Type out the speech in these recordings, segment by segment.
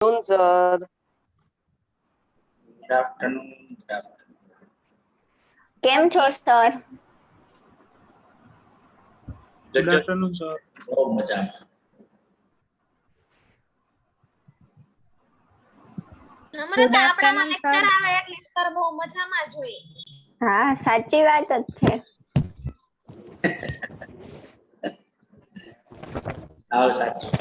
sir. Good afternoon. Good afternoon. કેમ છો sir? Good afternoon, sir. બહુ મજામાં. નમ્રતા આપણામાં લેક્ચર આવે એટલે સર બહુ મજામાં જ હોય. હા, સાચી વાત જ છે. આવ સાચું.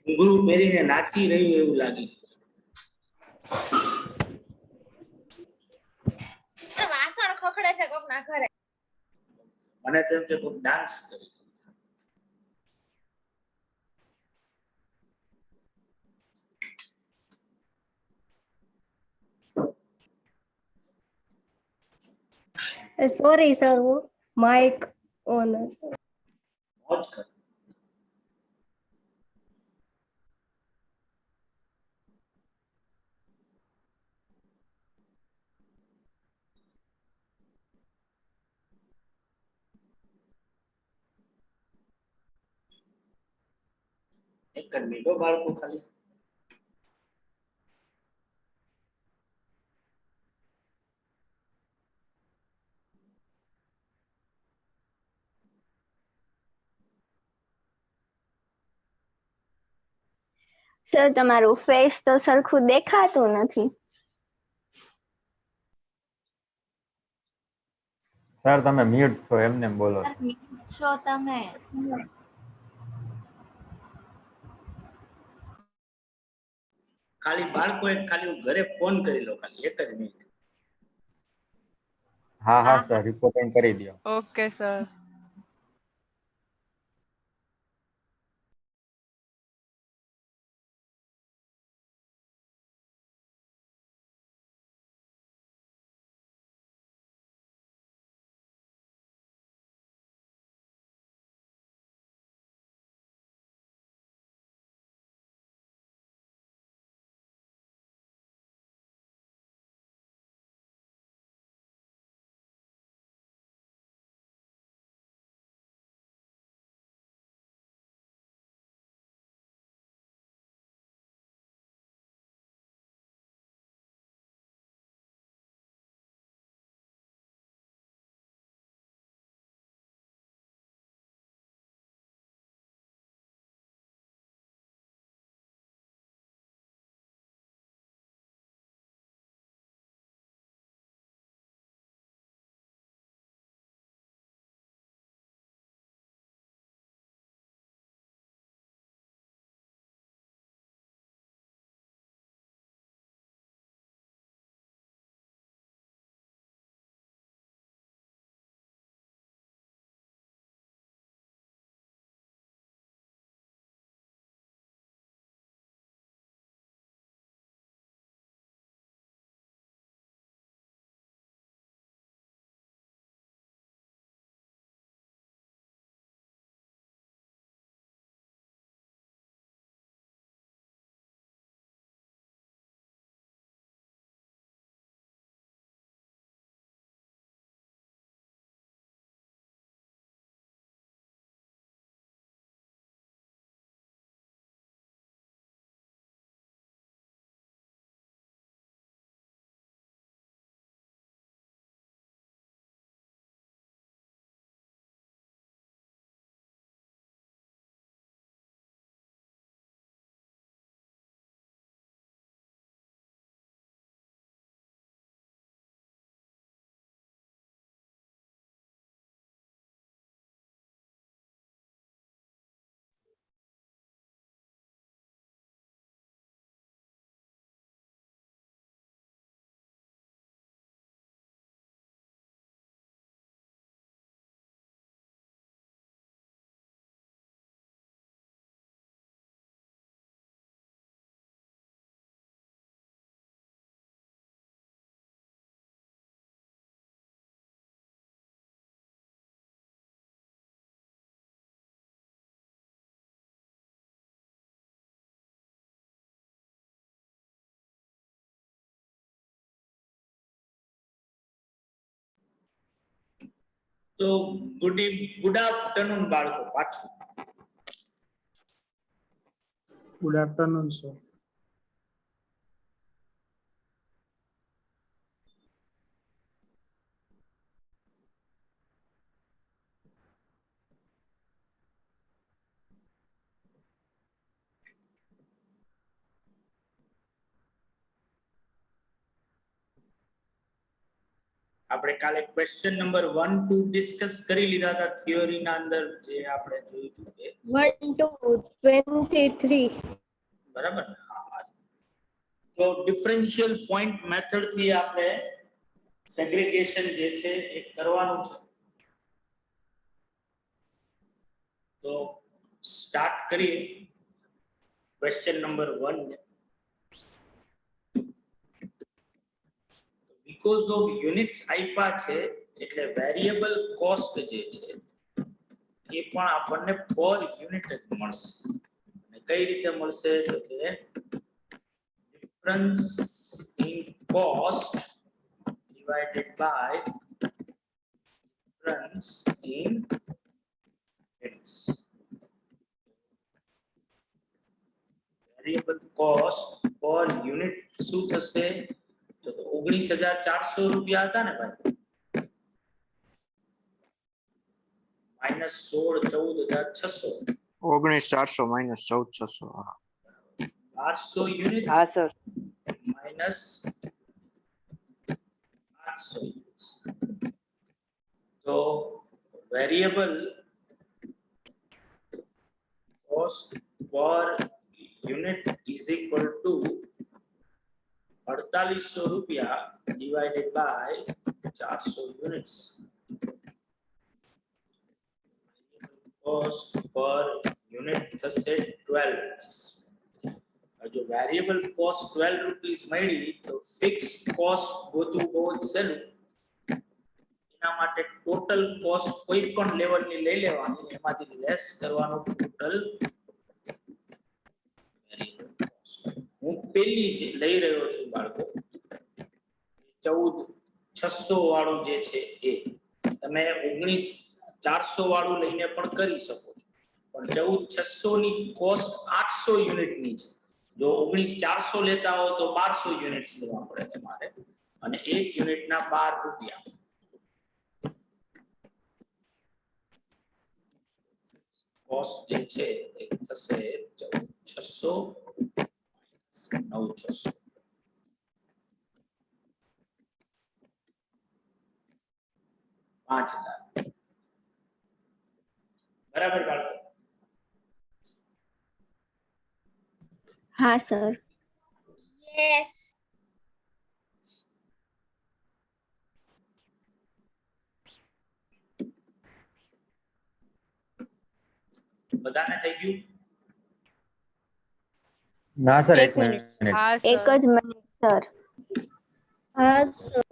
ઘૂંઘરું પહેરીને નાચી રહ્યું એવું લાગી. વાસણ ખખડે છે કોકના ઘરે. મને તો એમ કે કોઈ ડાન્સ કરી. Sorry, sir. Mic on. મોજ કર. એક જ મિનિટ હો બાળકો ખાલી. સર તમારું ફેસ તો સરખું દેખાતું નથી. સર તમે મ્યુટ છો એમને બોલો. છો તમે. ખાલી બાળકો એક ખાલી ઘરે ફોન કરી લો ખાલી એક જ મિનિટ. હા હા સર રિપોર્ટિંગ કરી દો. Okay sir. તો ગુડ આફ્ટરનૂન બાળકો પાછું. Good afternoon sir. આપણે કાલે ક્વેશ્ચન નંબર 1 2 ડિસ્કસ કરી લીધા હતા થિયરી ના અંદર જે આપણે જોયું હતું એ 1 to 23. બરાબર ને? હા. તો ડિફરન્શિયલ પોઈન્ટ મેથડ થી આપણે સેગ્રીગેશન જે છે એ કરવાનું છે. તો સ્ટાર્ટ કરીએ question number 1 because of units આપ્યા છે એટલે વેરિયેબલ કોસ્ટ જે છે એ પણ આપણને પર યુનિટ જ મળશે. અને કઈ રીતે મળશે તો કે difference in cost divided by difference in units. Variable cost પર યુનિટ શું થશે તો 19,400 રૂપિયા હતા ને ભાઈ, માઈનસ 16 14,600 19,400 માઇનસ 14,600. 800 યુનિટ હા સર. Minus 800 units. તો વેરિયેબલ કોસ્ટ પર યુનિટ ઇઝ ઇક્વલ ટુ 4800 રૂપિયા divided by 400 units. Cost per unit થશે 12 rupees. જો વેરિયેબલ કોસ્ટ 12 rupees મળી તો ફિક્સ્ડ કોસ્ટ ગોતવું બહુ જ સહેલું. એના માટે ટોટલ કોસ્ટ કોઈ પણ લેવલની લઈ લેવાની, એમાંથી લેસ કરવાનું ટોટલ વેરિયેબલ કોસ્ટ. હું પેલી જે લઈ રહ્યો છું બાળકો 14,600 વાળું જે છે એ તમે 19,400 વાળું લઈને પણ કરી શકો છો, પણ 14,600 ની કોસ્ટ 800 યુનિટ ની છે. જો 19,400 લેતા હો તો 1200 યુનિટ્સ લેવા પડે તમારે, અને એક યુનિટના 12 રૂપિયા. કોસ્ટ જે છે એ થશે 14,600 9,600. બરાબર બાળકો? હા સર. યસ. બધાને થઈ ગયું? ના સર, એક એક મિનિટ. એક જ મિનિટ સર. હા સર.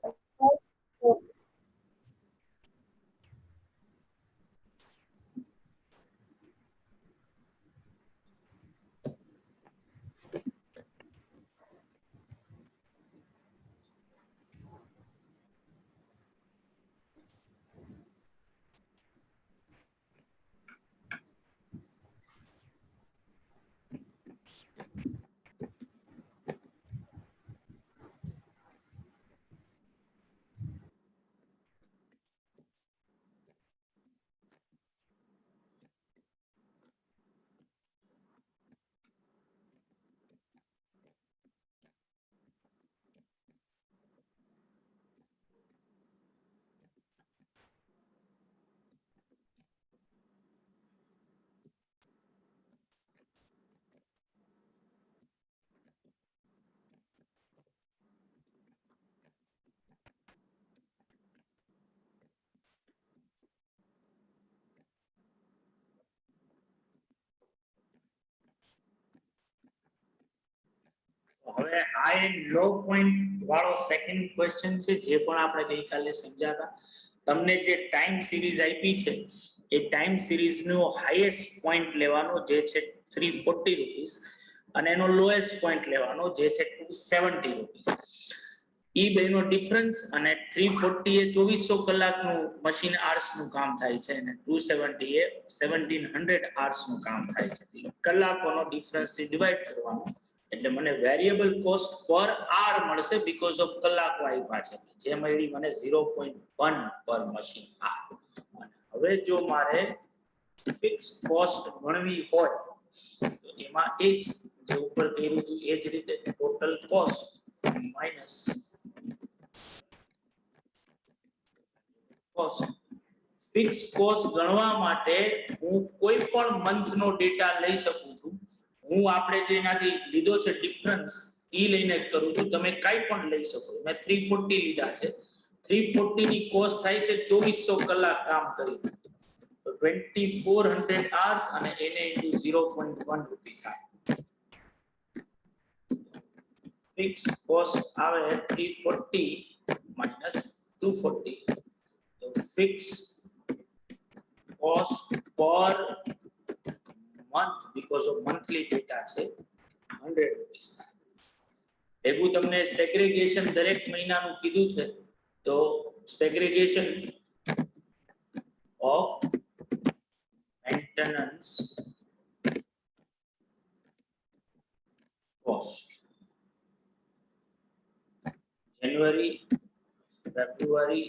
હવે હાઈ એન્ડ લો પોઈન્ટ વાળો સેકન્ડ ક્વેશ્ચન છે, જે પણ આપણે ગઈકાલે સમજ્યા હતા. તમને જે ટાઈમ સિરીઝ આપી છે એ ટાઈમ સિરીઝ નો હાઈએસ્ટ પોઈન્ટ લેવાનો જે છે 340 રૂપીસ, અને એનો લોએસ્ટ પોઈન્ટ લેવાનો જે છે 270 રૂપીસ. ઈ બેનો ડિફરન્સ અને 340 એ 2400 કલાકનું મશીન આર્સ નું કામ થાય છે અને 270 એ 1700 આર્સ નું કામ થાય છે. કલાકોનો ડિફરન્સ થી ડિવાઈડ કરવાનો એટલે મને વેરિયેબલ કોસ્ટ પર આર મળશે બીકોઝ ઓફ કલાકો આપ્યા છે જે મળી મને 0.1 પર મશીન આર. હવે જો મારે ફિક્સ કોસ્ટ ગણવી હોય તો એમાં એ જ જે ઉપર કર્યું હતું એ જ રીતે total cost minus cost. Fix cost ગણવા માટે હું કોઈ પણ મંથ નો ડેટા લઈ શકું છું. હું આપણે જેનાથી લીધો છે ડિફરન્સ ઈ લઈને કરું છું. તમે કાઈ પણ લઈ શકો. મેં 340 લીધા છે. 340 ની કોસ્ટ થાય છે 2400 કલાક કામ કરી તો 2400 hours અને એને ઇન્ટુ 0.1 રૂપિયા થાય. ફિક્સ કોસ્ટ આવે 340 minus 240 તો fix cost per month because of monthly data છે 100 રૂપીસ થાય. એવું તમને સેગ્રીગેશન દરેક મહિનાનું કીધું છે તો segregation of maintenance cost January, February,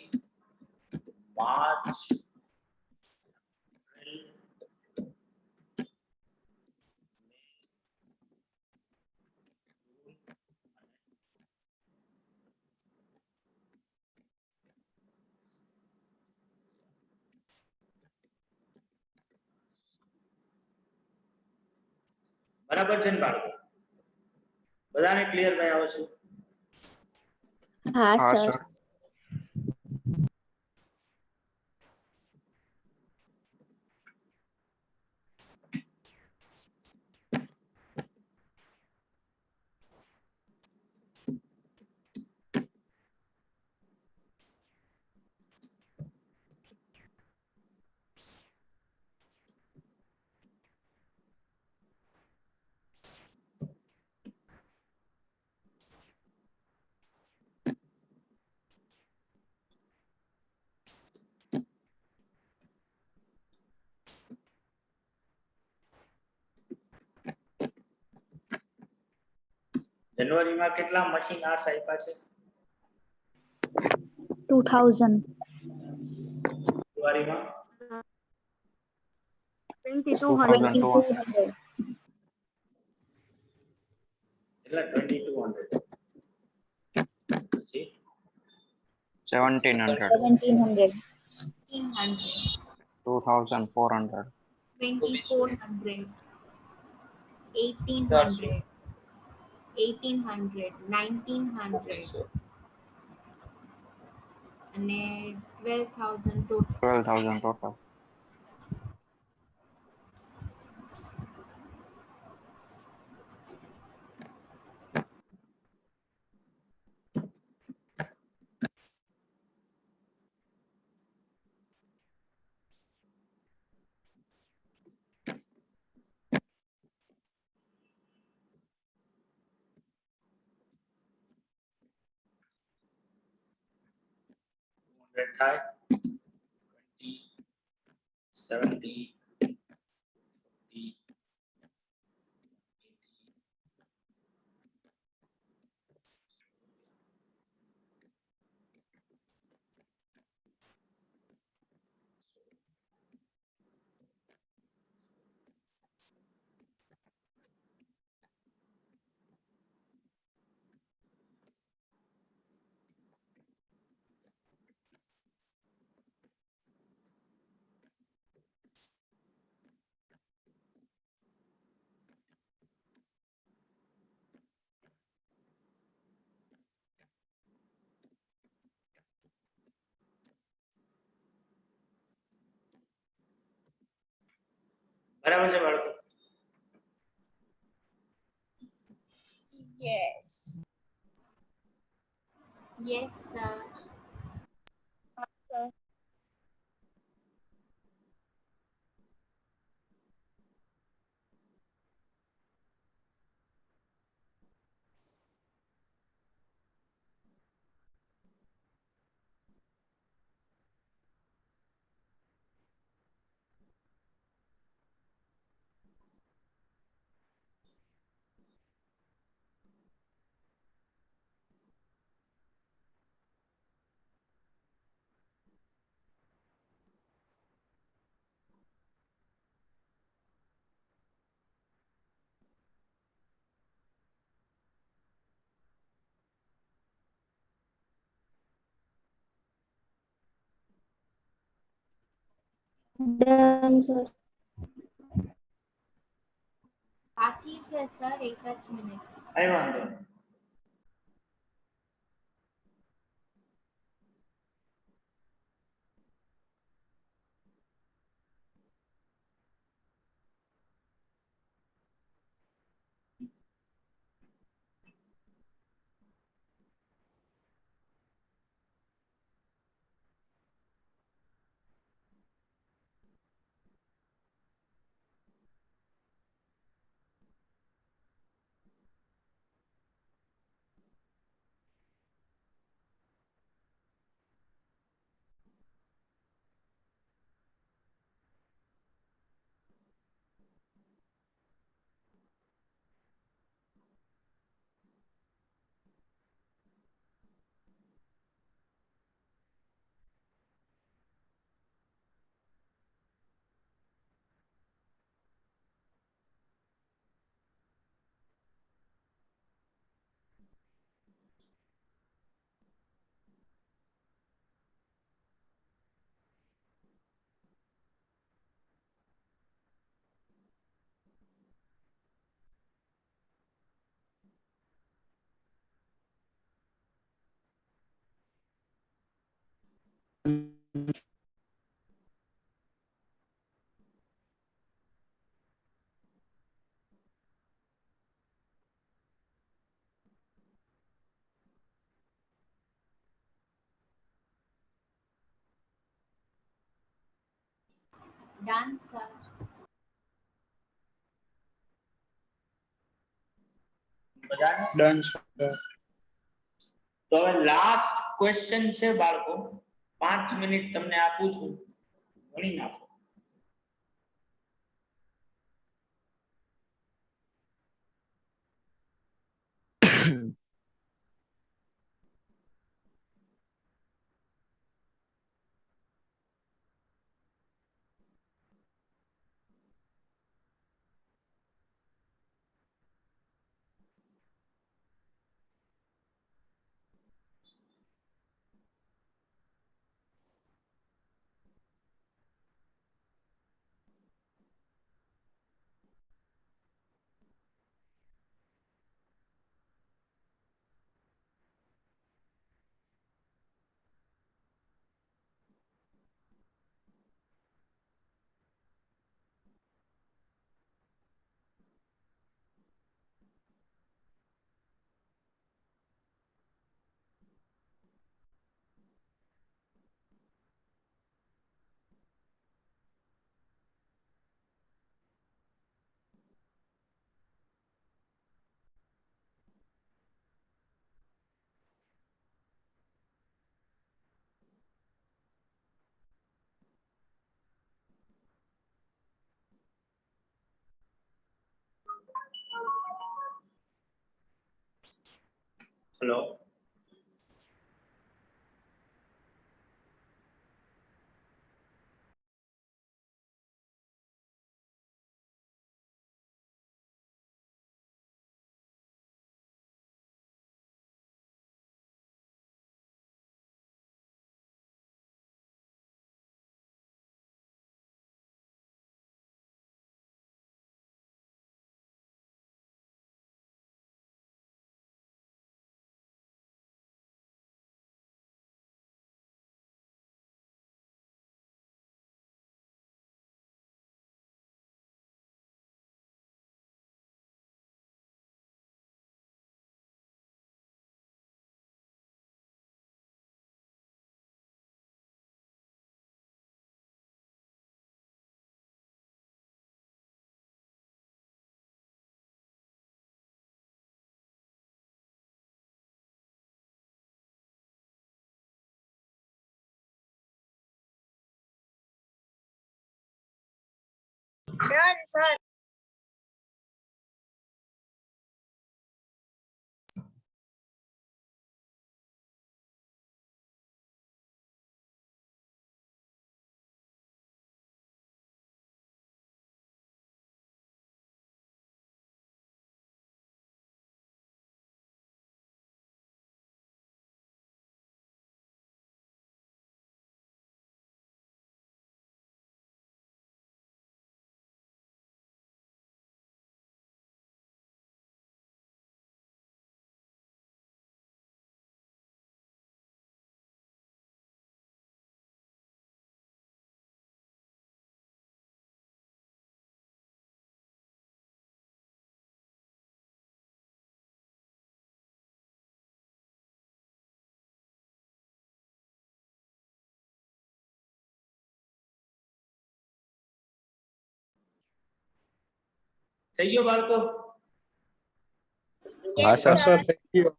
March, April, બરાબર છે ને બાળકો? બધાને ક્લિયર ભાઈ આવે છે? હા હા સર. સર. જાન્યુઆરીમાં કેટલા મશીન આર્સ આપ્યા છે? 2000. ફેબ્રુઆરીમાં 2200. કેટલા? 2200. પછી 1700. 1700. 1800, 2400. 2400, 1800, 1800, 1900 અને 12,000 ટોટલ. 12,000 total. થાય 20, 70, 40, બરાબર છે બાળકો? Yes. Yes, sir. Done sir. બાકી છે સર, એક જ મિનિટ. કઈ વાંધો નહીં. Done sir. બધાને ડન સર. તો હવે લાસ્ટ ક્વેશ્ચન છે બાળકો, 5 મિનિટ તમને આપું છું, ગણી નાખો. હેલો. Done sir. થઈ ગયો બાળકો? Yes, હા sir. Sir thank you.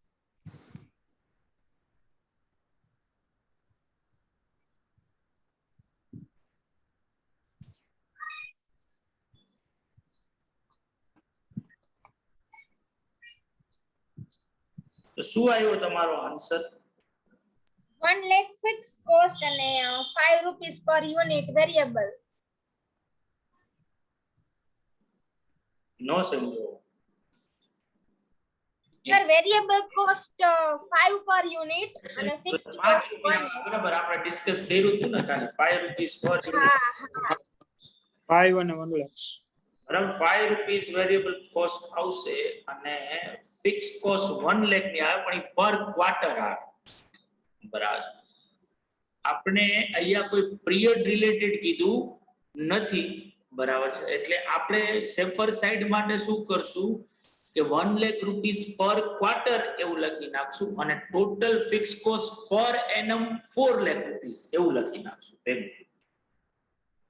તો શું આવ્યો તમારો આન્સર? 1 lakh fixed cost અને 5 rupees per unit variable. નો સમજો. Sir, variable cost 5 per unit અને fixed cost 1 lakh. બરાબર, આપણે ડિસ્કસ કર્યું હતું ને કાલે 5 રૂપીસ પર હા, હા. 5 અને 1 lakhs. બરાબર, 5 રૂપીસ વેરિયેબલ કોસ્ટ આવશે અને ફિક્સ કોસ્ટ 1 લાખ ની આવે પણ પર ક્વાર્ટર આવે. બરાબર, આપણે અહીંયા કોઈ પિરિયડ રિલેટેડ કીધું નથી. બરાબર છે, એટલે આપણે સેફર સાઈડ માટે શું કરશું કે 1 લાખ રૂપીસ પર ક્વાર્ટર એવું લખી નાખશું અને ટોટલ ફિક્સ કોસ્ટ પર એનમ 4 લાખ રૂપીસ એવું લખી નાખશું.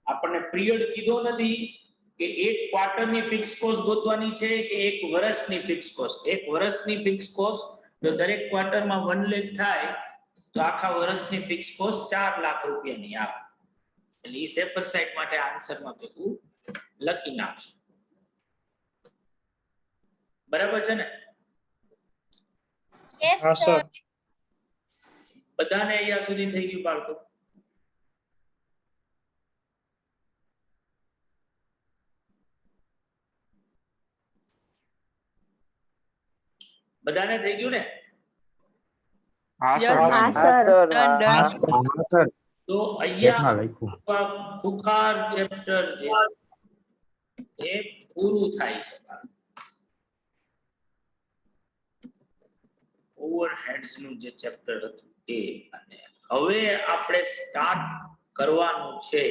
આપણને પિરિયડ કીધો નથી કે એક ક્વાર્ટરની ફિક્સ કોસ્ટ ગોતવાની છે કે એક વર્ષની ફિક્સ કોસ્ટ. એક વર્ષની ફિક્સ કોસ્ટ જો દરેક ક્વાર્ટરમાં 1 લાખ થાય તો આખા વર્ષની ફિક્સ કોસ્ટ 4 લાખ રૂપિયાની આવે. એટલે ઈ સેફર સાઈડ માટે આન્સરમાં ભેગું લખી નાખશું. બરાબર છે ને? Yes, હા sir. સર. બધાને અહીંયા સુધી થઈ ગયું બાળકો? બધાને થઈ ગયું ને? હા સર હા સર તો પેટમાં અહીંયા લખ્યું. ખુખાર ચેપ્ટર જે એ પૂરું થાય છે. ઓવરહેડ્સ નું જે ચેપ્ટર હતું એ, અને હવે આપણે સ્ટાર્ટ કરવાનું છે.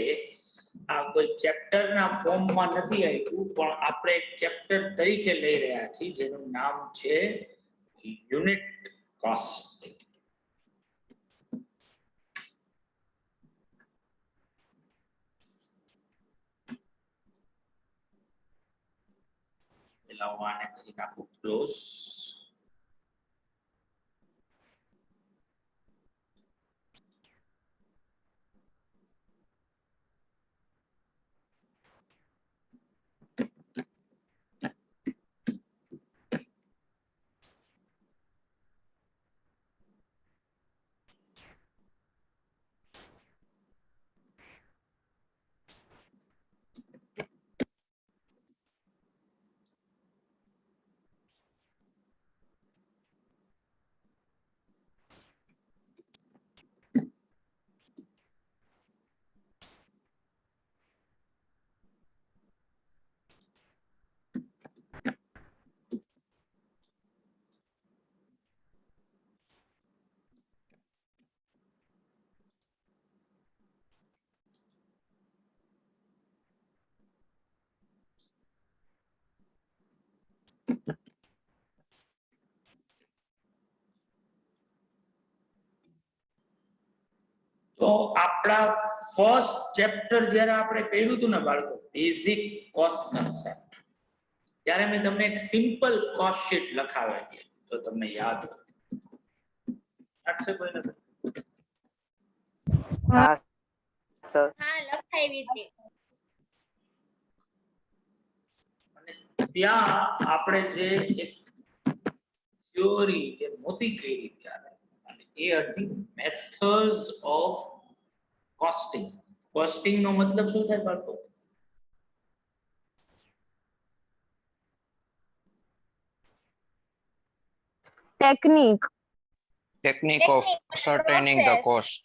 આ કોઈ ચેપ્ટર ના ફોર્મમાં નથી આવ્યું પણ આપણે એક ચેપ્ટર તરીકે લઈ રહ્યા છીએ જેનું નામ છે યુનિટ કોસ્ટિંગ. પેલા હું આને કરી નાખું ક્લોઝ. તો આપણા ફર્સ્ટ ચેપ્ટર જ્યારે આપણે કર્યું હતું ને બાળકો, બેઝિક કોસ્ટ કન્સેપ્ટ, ત્યારે મેં તમને એક સિમ્પલ કોસ્ટ શીટ લખાવેલી તો તમને યાદ હોય. યાદ છે કોઈને? હા, લખાવી હતી. અને ત્યાં આપણે જે એક થિયોરી જે નહોતી કરી ત્યારે, અને એ હતી મેથડ્સ ઓફ કોસ્ટિંગ. કોસ્ટિંગ નો મતલબ શું થાય બાળકો? Technique of ascertaining the cost.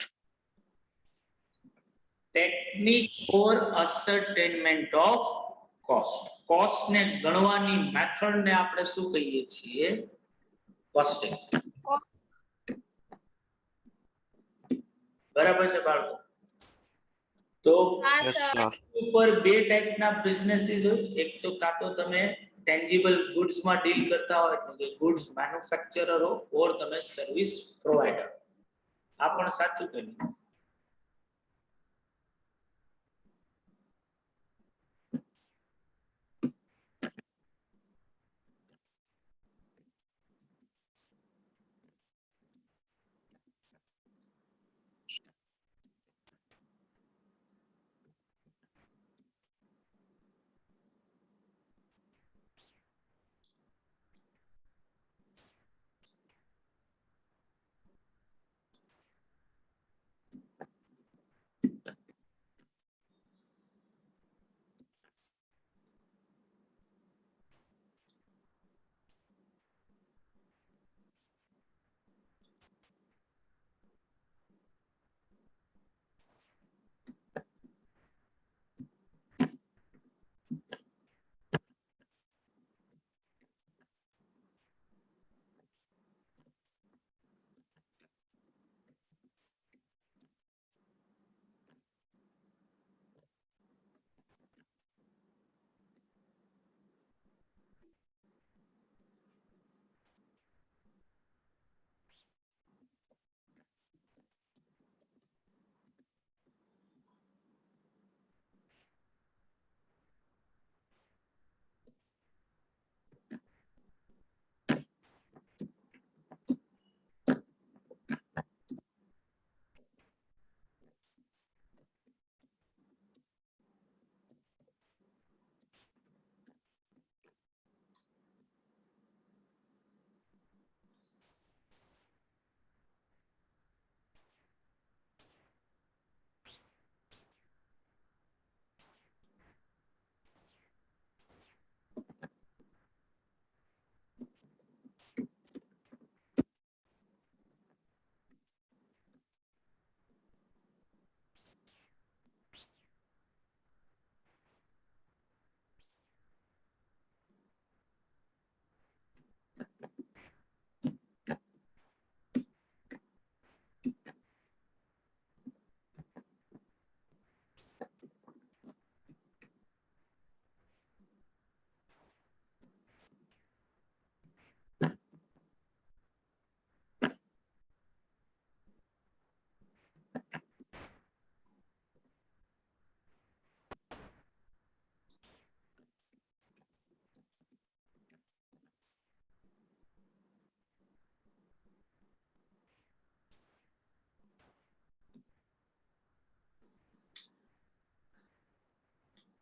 Technique for ascertainment of cost. Cost ને ગણવાની મેથડ ને આપણે શું કહીએ છીએ? કોસ્ટિંગ. બરાબર છે બાળકો? તો હા, Yes sir. sir. ઉપર બે ટાઈપના બિઝનેસીસ હોય. એક તો કાં તો તમે ટેન્જિબલ ગુડ્સ માં ડીલ કરતા હોય એટલે કે ગુડ્સ મેન્યુફેક્ચરર હો, ઓર તમે સર્વિસ પ્રોવાઇડર. આ પણ સાચું કે નહીં?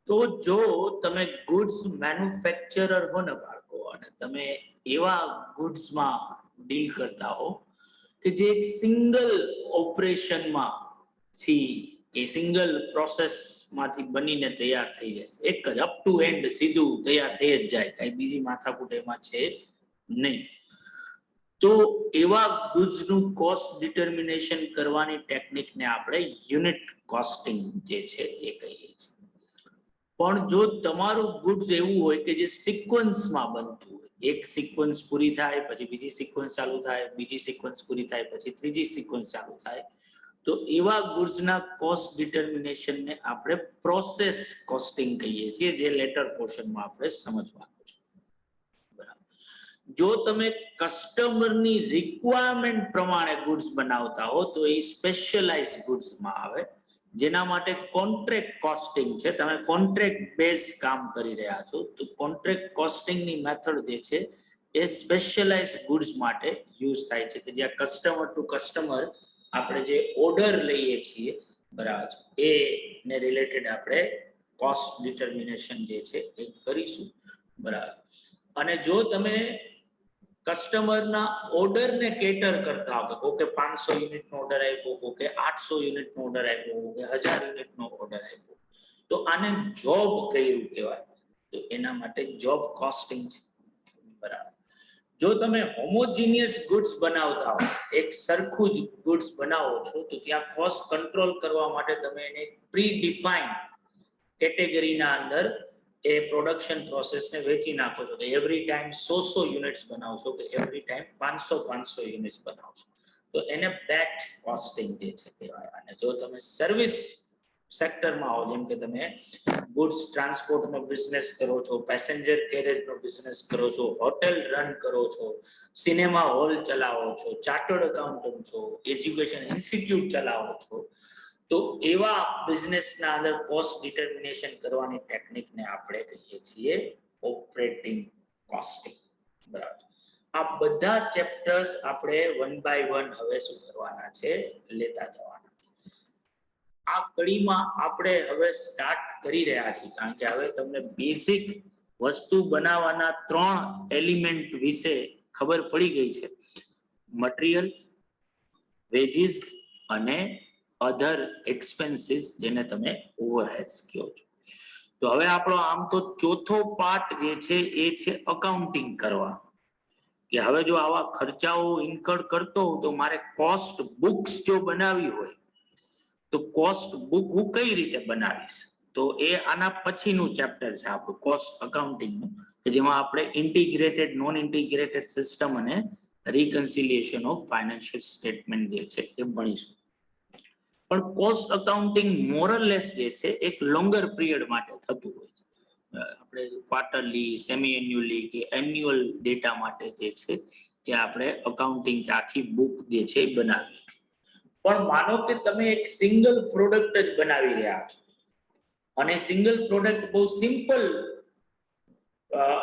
તો જો તમે ગુડ્સ મેન્યુફેક્ચરર હો ને બાળકો, અને તમે એવા ગુડ્સમાં ડીલ કરતા હો કે જે એક સિંગલ ઓપરેશનમાં થી કે સિંગલ પ્રોસેસમાંથી બનીને તૈયાર થઈ જાય છે, એક જ અપ ટુ એન્ડ સીધું તૈયાર થઈ જ જાય, કઈ બીજી માથાકૂટ એમાં છે નહીં, તો એવા ગુડ્સનું કોસ્ટ ડિટર્મિનેશન કરવાની ટેકનિકને આપણે યુનિટ કોસ્ટિંગ જે છે એ કહીએ છીએ. પણ જો તમારું ગુડ્સ એવું હોય કે જે સિક્વન્સમાં બનતું હોય, એક સિક્વન્સ પૂરી થાય પછી બીજી સિક્વન્સ ચાલુ થાય, બીજી સિક્વન્સ પૂરી થાય પછી ત્રીજી સિક્વન્સ ચાલુ થાય, તો એવા ગુડ્સના કોસ્ટ ડિટર્મિનેશનને આપણે પ્રોસેસ કોસ્ટિંગ કહીએ છીએ, જે લેટર પોર્શનમાં આપણે સમજવાનું છે. બરાબર. જો તમે કસ્ટમરની રિક્વાયરમેન્ટ પ્રમાણે ગુડ્સ બનાવતા હો તો એ સ્પેશિયલાઇઝ ગુડ્સમાં આવે, જેના માટે કોન્ટ્રાક્ટ કોસ્ટિંગ છે. તમે કોન્ટ્રાક્ટ બેઝ કામ કરી રહ્યા છો તો કોન્ટ્રાક્ટ કોસ્ટિંગની મેથડ જે છે એ સ્પેશિયલાઇઝ ગુડ્સ માટે યુઝ થાય છે, કે જ્યાં કસ્ટમર ટુ કસ્ટમર આપણે જે ઓર્ડર લઈએ છીએ, બરાબર, એ ને રિલેટેડ આપણે કોસ્ટ ડિટર્મિનેશન જે છે એ કરીશું. બરાબર. અને જો તમે કસ્ટમરના ઓર્ડરને કેટર કરતા હો, ઓકે 500 યુનિટનો ઓર્ડર આપ્યો, ઓકે 800 યુનિટનો ઓર્ડર આપ્યો, ઓકે 1000 યુનિટનો ઓર્ડર આપ્યો, તો આને જોબ કર્યું કહેવાય, તો એના માટે જોબ કોસ્ટિંગ છે. બરાબર. જો તમે હોમોજીનિયસ ગુડ્સ બનાવતા હો, એક સરખું જ ગુડ્સ બનાવો છો, તો ત્યાં કોસ્ટ કંટ્રોલ કરવા માટે તમે એને પ્રી ડિફાઇન્ડ કેટેગરીના અંદર એ પ્રોડક્શન પ્રોસેસને વેચી નાખો છો, કે એવરી ટાઈમ 100 યુનિટ્સ બનાવશો, કે એવરી ટાઈમ 500 યુનિટ્સ બનાવશો, તો એને બેચ કોસ્ટિંગ જે છે કહેવાય. અને જો તમે સર્વિસ સેક્ટરમાં હો, જેમ કે તમે ગુડ્સ ટ્રાન્સપોર્ટનો બિઝનેસ કરો છો, પેસેન્જર કેરેજનો બિઝનેસ કરો છો, હોટેલ રન કરો છો, સિનેમા હોલ ચલાવો છો, ચાર્ટર્ડ એકાઉન્ટન્ટ છો, એજ્યુકેશન ઇન્સ્ટિટ્યૂટ ચલાવો છો, તો એવા બિઝનેસના અંદર કોસ્ટ ડિટર્મિનેશન કરવાની ટેકનિકને આપણે કહીએ છીએ ઓપરેટિંગ કોસ્ટિંગ. બરાબર. આ બધા ચેપ્ટર્સ આપણે 1 by 1 હવે શું કરવાના છે, લેતા જવાના છે. આ કડીમાં આપણે હવે સ્ટાર્ટ કરી રહ્યા છીએ, કારણ કે હવે તમને બેઝિક વસ્તુ બનાવવાના 3 એલિમેન્ટ વિશે ખબર પડી ગઈ છે: મટીરિયલ, વેજીસ અને અધર એક્સપેન્સીસ, જેને તમે ઓવરહેડ્સ કહો છો. તો હવે આપણો આમ તો ચોથો પાર્ટ જે છે એ છે અકાઉન્ટિંગ કરવા, કે હવે જો આવા ખર્ચાઓ ઇન્કર કરતો હોઉં તો મારે કોસ્ટ બુક્સ જો બનાવવી હોય તો કોસ્ટ બુક હું કઈ રીતે બનાવીશ, તો એ આના પછીનું ચેપ્ટર છે આપણું કોસ્ટ અકાઉન્ટિંગનું, કે જેમાં આપણે ઇન્ટિગ્રેટેડ, નોન ઇન્ટિગ્રેટેડ સિસ્ટમ અને રિકન્સિલિયેશન ઓફ ફાઇનાન્શિયલ સ્ટેટમેન્ટ જે છે એ ભણીશું. પણ કોસ્ટ અકાઉન્ટિંગ મોરલેસ જે છે એક લોંગર પીરિયડ માટે થતું હોય છે. આપણે ક્વાર્ટરલી, સેમી એન્યુઅલી કે એન્યુઅલ ડેટા માટે જે છે એ આપણે અકાઉન્ટિંગ કે આખી બુક જે છે એ બનાવીએ છીએ. પણ માનો કે તમે એક સિંગલ પ્રોડક્ટ જ બનાવી રહ્યા છો, અને સિંગલ પ્રોડક્ટ બહુ સિમ્પલ,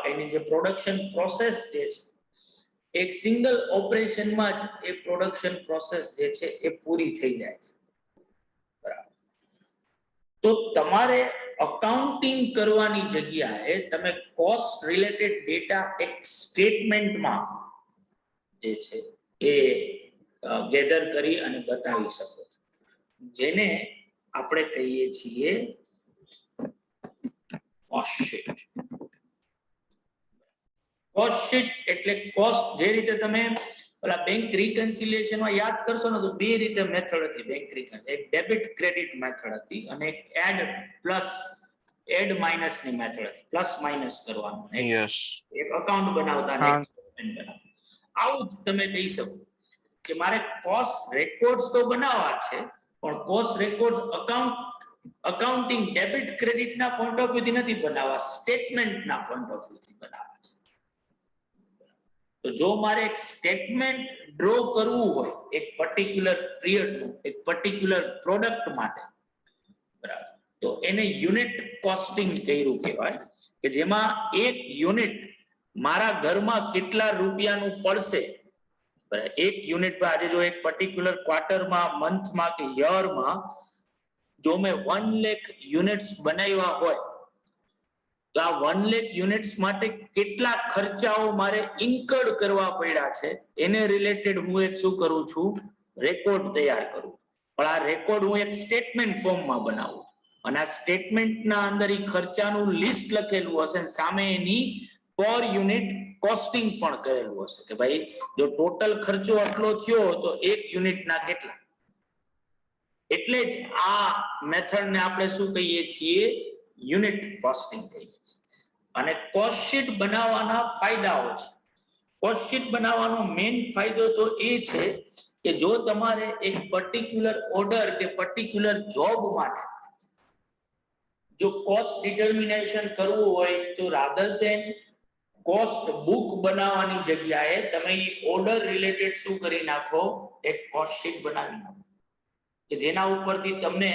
એની જે પ્રોડક્શન પ્રોસેસ જે છે એક સિંગલ ઓપરેશનમાં જ એ પ્રોડક્શન પ્રોસેસ જે છે એ પૂરી થઈ જાય છે. બરાબર. તો તમારે અકાઉન્ટિંગ કરવાની જગ્યાએ તમે કોસ્ટ રિલેટેડ ડેટા એક સ્ટેટમેન્ટમાં જે છે એ ગેધર કરી અને બતાવી શકો છો, જેને આપણે કહીએ છીએ કોસ્ટ શીટ. કોસ્ટ શીટ એટલે કોસ્ટ, જે રીતે તમે ઓલા બેંક રિકન્સિલિયેશનમાં યાદ કરશો ને, તો બે રીતે મેથડ હતી બેંક રિકન્સિલિયેશન. એક ડેબિટ ક્રેડિટ મેથડ હતી અને એક એડ માઇનસ ની મેથડ હતી, પ્લસ માઇનસ કરવાનું. યસ. એક અકાઉન્ટ બનાવતા અને એક સ્ટેટમેન્ટ બનાવતા. આવું જ તમે કહી શકો કે મારે કોસ્ટ રેકોર્ડ્સ તો બનાવવા છે, પણ કોસ્ટ રેકોર્ડ્સ અકાઉન્ટિંગ ડેબિટ ક્રેડિટના પોઈન્ટ ઓફ વ્યૂથી નથી બનાવવા, સ્ટેટમેન્ટના પોઈન્ટ ઓફ વ્યૂથી બનાવવા છે. તો જો મારે એક સ્ટેટમેન્ટ ડ્રો કરવું હોય એક પર્ટિક્યુલર પિરિયડનું, એક પર્ટિક્યુલર પ્રોડક્ટ માટે, બરાબર, તો એને યુનિટ કોસ્ટિંગ કર્યું કહેવાય, કે જેમાં એક યુનિટ મારા ઘરમાં કેટલા રૂપિયાનું પડશે. એક યુનિટ પર આજે જો એક પર્ટિક્યુલર ક્વાર્ટરમાં, મંથમાં કે યરમાં જો મેં 1 લાખ યુનિટ્સ બનાવ્યા હોય, તો આ 1 લાખ યુનિટ્સ માટે કેટલા ખર્ચાઓ મારે ઇન્કર્ડ કરવા પડ્યા છે એને રિલેટેડ હું એક શું કરું છું, રેકોર્ડ તૈયાર કરું છું. પણ આ રેકોર્ડ હું એક સ્ટેટમેન્ટ ફોર્મમાં બનાવું છું અને આ સ્ટેટમેન્ટના અંદર ઈ ખર્ચાનું લિસ્ટ લખેલું હશે અને સામે એની પર યુનિટ કોસ્ટિંગ પણ કરેલું હશે કે ભાઈ જો ટોટલ ખર્ચો આટલો થયો તો 1 યુનિટના કેટલા. એટલે જ આ મેથડને આપણે શું કહીએ છીએ, યુનિટ કોસ્ટિંગ કહીએ છીએ. અને કોસ્ટ શીટ બનાવવાના ફાયદાઓ છે. કોસ્ટ શીટ બનાવવાનો મેઇન ફાયદો તો એ છે કે જો તમારે એક પર્ટિક્યુલર ઓર્ડર કે પર્ટિક્યુલર જોબ માટે જો કોસ્ટ ડિટર્મિનેશન કરવું હોય તો રાધર દેન કોસ્ટ બુક બનાવવાની જગ્યાએ તમે ઓર્ડર રિલેટેડ શું કરી નાખો, એક કોસ્ટ શીટ બનાવી નાખો કે જેના ઉપરથી તમને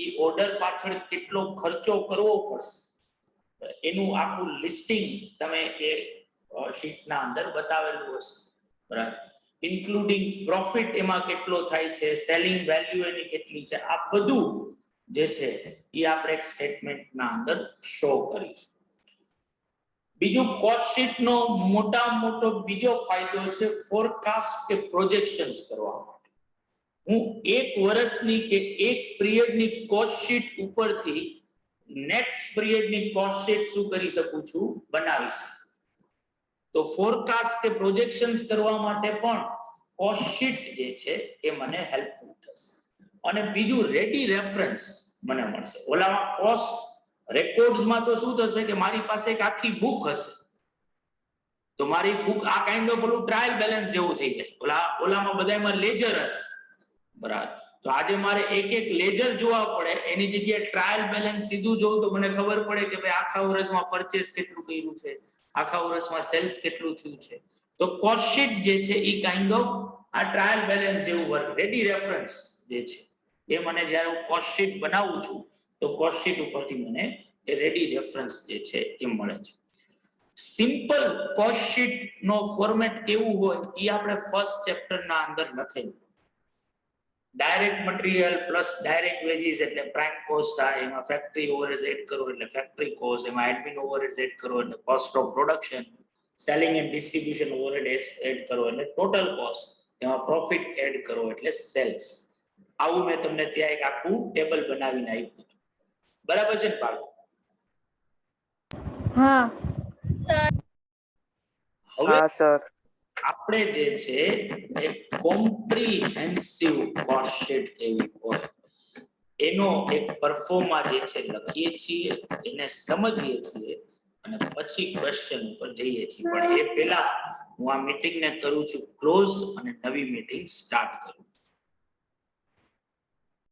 ઈ ઓર્ડર પાછળ કેટલો ખર્ચો કરવો પડશે એનું આખું લિસ્ટિંગ તમે એ શીટના અંદર બતાવેલું હશે. બરાબર, ઇન્ક્લુડિંગ પ્રોફિટ એમાં કેટલો થાય છે, સેલિંગ વેલ્યુ એની કેટલી છે, આ બધું જે છે એ આપણે એક સ્ટેટમેન્ટના અંદર શો કરીશું. બીજું કોસ્ટ શીટનો મોટામાં મોટો બીજો ફાયદો છે ફોરકાસ્ટ કે પ્રોજેક્શન્સ કરવા માટે. હું એક વર્ષની કે એક પિરિયડની કોસ્ટ શીટ ઉપરથી નેક્સ્ટ પિરિયડની કોસ્ટ શીટ શું કરી શકું છું, બનાવી શકું. તો ફોરકાસ્ટ કે પ્રોજેક્શન્સ કરવા માટે પણ કોસ્ટ શીટ જે છે એ મને હેલ્પફુલ થશે. અને બીજું રેડી રેફરન્સ મને મળશે. ઓલામાં કોસ્ટ રેકોર્ડ્સમાં તો શું થશે કે મારી પાસે એક આખી બુક હશે તો મારી બુક આ કાઇન્ડ ઓફ ઓલું ટ્રાયલ બેલેન્સ જેવું થઈ જાય. ઓલામાં બધામાં લેજર હશે. બરાબર, તો આજે મારે એક એક લેજર જોવા પડે એની જગ્યાએ ટ્રાયલ બેલેન્સ સીધું જોઉં તો મને ખબર પડે કે ભાઈ આખા વર્ષમાં પરચેસ કેટલું કર્યું છે, આખા વર્ષમાં સેલ્સ કેટલું થયું છે. તો કોસ્ટ શીટ જે છે એ કાઇન્ડ ઓફ આ ટ્રાયલ બેલેન્સ જેવું વર્ક, રેડી રેફરન્સ જે છે એ મને જ્યારે હું કોસ્ટ શીટ બનાવું છું તો કોસ્ટ શીટ ઉપરથી મને એ રેડી રેફરન્સ જે છે એ મળે છે. સિમ્પલ કોસ્ટ શીટ નો ફોર્મેટ કેવું હોય એ આપણે ફર્સ્ટ ચેપ્ટરના અંદર લખેલું. Direct material plus direct wages એટલે પ્રાઇમ કોસ્ટ થાય, એમાં ફેક્ટરી ઓવરહેડ એડ કરો એટલે ફેક્ટરી કોસ્ટ, એમાં એડમિન ઓવરહેડ એડ કરો એટલે cost of production, selling and distribution overhead add કરો એટલે ટોટલ કોસ્ટ, એમાં પ્રોફિટ એડ કરો એટલે સેલ્સ. આવું મેં તમને ત્યાં એક આખું ટેબલ બનાવીને આપ્યું. બરાબર છે ને બાળકો? હા હવે આપણે જે છે એક કોમ્પ્રિહેન્સિવ કોસ્ટ શીટ કેવી હોય એનો એક પરફોર્મા જે છે લખીએ છીએ, એને સમજીએ છીએ અને પછી ક્વેશ્ચન ઉપર જઈએ છીએ. પણ એ પહેલા હું આ મીટિંગને કરું છું ક્લોઝ અને નવી મીટિંગ સ્ટાર્ટ કરું.